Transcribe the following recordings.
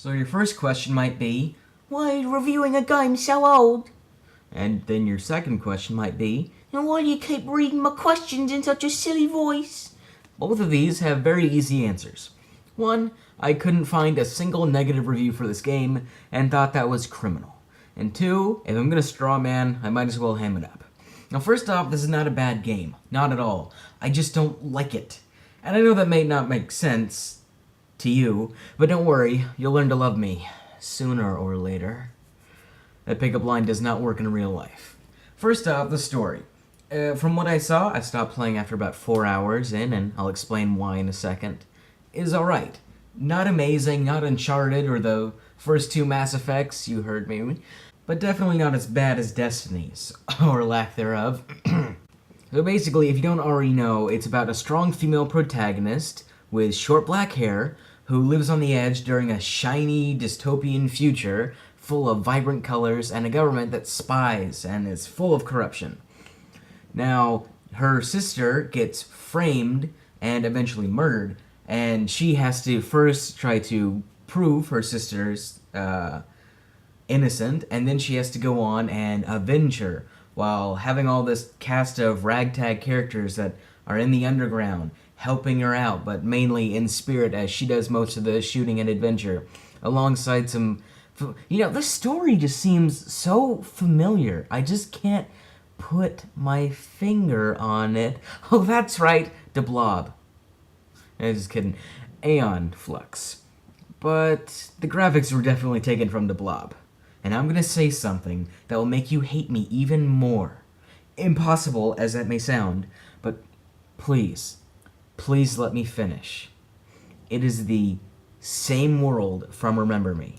So your first question might be, why are you reviewing a game so old? And then your second question might be, and why do you keep reading my questions in such a silly voice? Both of these have very easy answers. One, I couldn't find a single negative review for this game and thought that was criminal. And two, if I'm gonna straw man, I might as well ham it up. Now first off, this is not a bad game. Not at all. I just don't like it. And I know that may not make sense to you, but don't worry, you'll learn to love me. Sooner or later. That pickup line does not work in real life. First off, the story. From what I saw, I stopped playing after about 4 hours in, and I'll explain why in a second, is alright. Not amazing, not Uncharted or the first two Mass Effects you heard maybe, but definitely not as bad as Destiny's, or lack thereof. So basically, if you don't already know, it's about a strong female protagonist with short black hair who lives on the edge during a shiny dystopian future full of vibrant colors and a government that spies and is full of corruption. Now, her sister gets framed and eventually murdered, and she has to first try to prove her sister's innocent, and then she has to go on and avenge her, while having all this cast of ragtag characters that are in the underground, helping her out, but mainly in spirit as she does most of the shooting and adventure, alongside some... this story just seems so familiar. I just can't put my finger on it. Oh, that's right, the Blob. I'm just kidding. Aeon Flux. But the graphics were definitely taken from the Blob. And I'm gonna say something that will make you hate me even more. Impossible as that may sound, but please let me finish. It is the same world from Remember Me.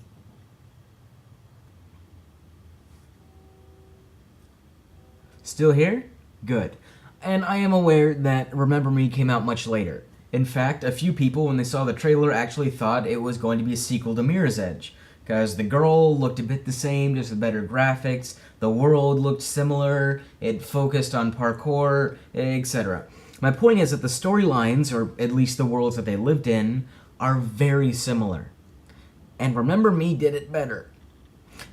Still here? Good. And I am aware that Remember Me came out much later. In fact, a few people, when they saw the trailer, actually thought it was going to be a sequel to Mirror's Edge. Because the girl looked a bit the same, just with better graphics, the world looked similar, it focused on parkour, etc. My point is that the storylines, or at least the worlds that they lived in, are very similar. And Remember Me did it better.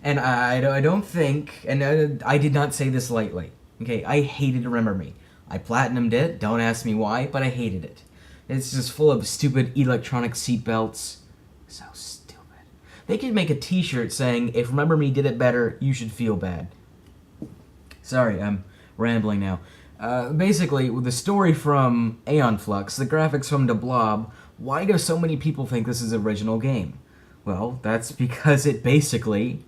And I don't think, and I did not say this lightly, okay, I hated Remember Me. I platinumed it, don't ask me why, but I hated it. It's just full of stupid electronic seatbelts. So stupid. They could make a t-shirt saying, if Remember Me did it better, you should feel bad. Sorry, I'm rambling now. Basically, with the story from Aeon Flux, the graphics from The Blob, why do so many people think this is an original game? Well, that's because it basically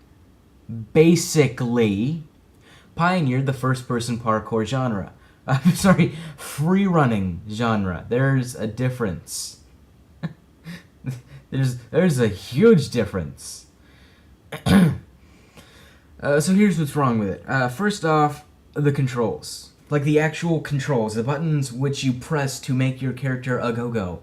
pioneered the first-person parkour genre. Free-running genre. There's a difference. There's a huge difference. So here's what's wrong with it. First off, the controls. Like the actual controls, the buttons which you press to make your character a go-go.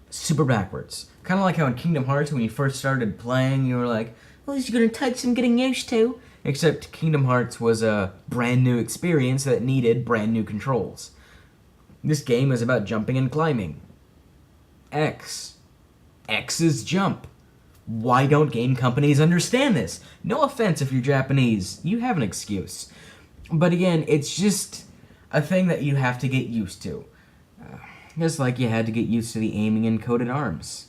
Super backwards. Kind of like how in Kingdom Hearts, when you first started playing, you were like, well, this is gonna take some getting used to. Except Kingdom Hearts was a brand new experience that needed brand new controls. This game is about jumping and climbing. X is jump. Why don't game companies understand this? No offense if you're Japanese, you have an excuse. But again, it's just a thing that you have to get used to. Just like you had to get used to the aiming in Coded Arms.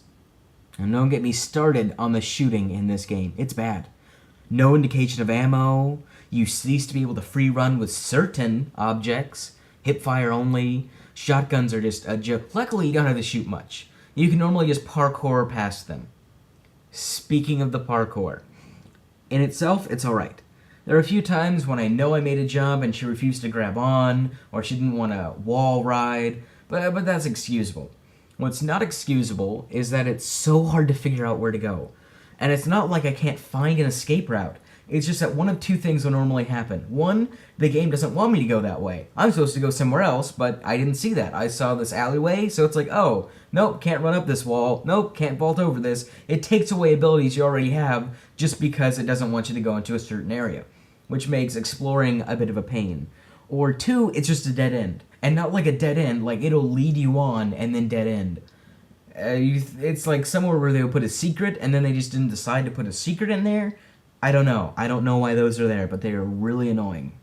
And don't get me started on the shooting in this game. It's bad. No indication of ammo. You cease to be able to free run with certain objects. Hip fire only. Shotguns are just a joke. Luckily, you don't have to shoot much. You can normally just parkour past them. Speaking of the parkour, in itself, it's alright. There are a few times when I know I made a jump and she refused to grab on, or she didn't want to wall ride, but that's excusable. What's not excusable is that it's so hard to figure out where to go. And it's not like I can't find an escape route. It's just that one of two things will normally happen. One, the game doesn't want me to go that way. I'm supposed to go somewhere else, but I didn't see that. I saw this alleyway, so it's like, oh, nope, can't run up this wall. Nope, can't vault over this. It takes away abilities you already have just because it doesn't want you to go into a certain area, which makes exploring a bit of a pain. Or two, it's just a dead end. And not like a dead end, like it'll lead you on and then dead end. it's like somewhere where they would put a secret, and then they just didn't decide to put a secret in there. I don't know. I don't know why those are there, but they are really annoying.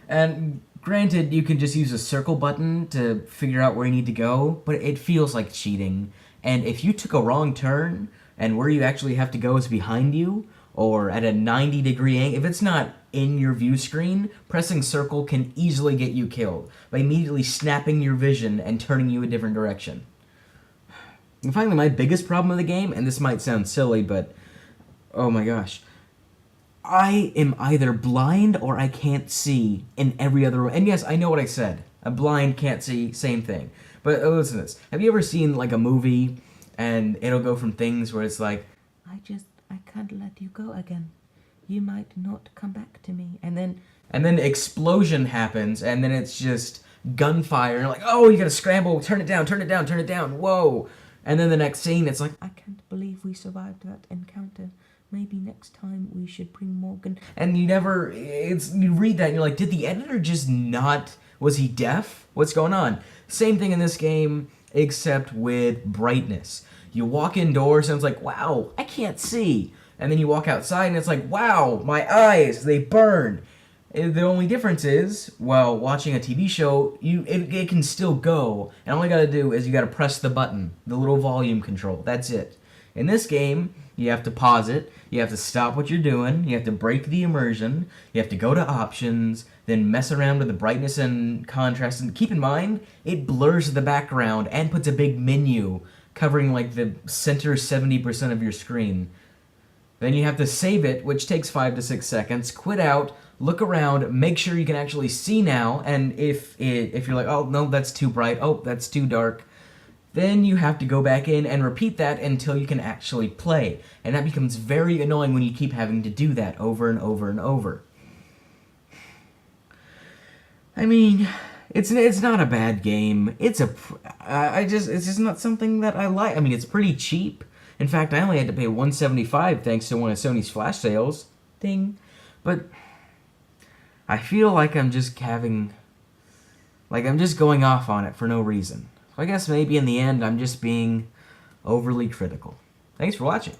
And granted, you can just use a circle button to figure out where you need to go, but it feels like cheating. And if you took a wrong turn, and where you actually have to go is behind you, or at a 90-degree angle, if it's not in your view screen, pressing circle can easily get you killed by immediately snapping your vision and turning you a different direction. And finally, my biggest problem with the game, and this might sound silly, but oh my gosh, I am either blind or I can't see in every other room. And yes, I know what I said. I'm blind, can't see, same thing. But listen to this. Have you ever seen like a movie and it'll go from things where it's like, I can't let you go again. You might not come back to me. And then explosion happens, and then it's just gunfire. And you're like, oh, you gotta scramble, turn it down, whoa. And then the next scene, it's like, I can't believe we survived that encounter. Maybe next time we should bring Morgan. And you read that and you're like, did the editor just not, was he deaf? What's going on? Same thing in this game, except with brightness. You walk indoors and it's like, wow, I can't see. And then you walk outside and it's like, wow, my eyes, they burn. The only difference is, while watching a TV show, it can still go. And all you gotta do is you gotta press the button, the little volume control. That's it. In this game, you have to pause it, you have to stop what you're doing, you have to break the immersion, you have to go to options, then mess around with the brightness and contrast. And keep in mind, it blurs the background and puts a big menu covering like the center 70% of your screen. Then you have to save it, which takes 5 to 6 seconds, quit out, look around, make sure you can actually see now, and if you're like, oh, no, that's too bright, oh, that's too dark, then you have to go back in and repeat that until you can actually play. And that becomes very annoying when you keep having to do that over and over and over. I mean, it's not a bad game. It's just not something that I like. I mean, it's pretty cheap. In fact, I only had to pay $175 thanks to one of Sony's flash sales. Ding. But I feel like I'm just going off on it for no reason. So I guess maybe in the end I'm just being overly critical. Thanks for watching.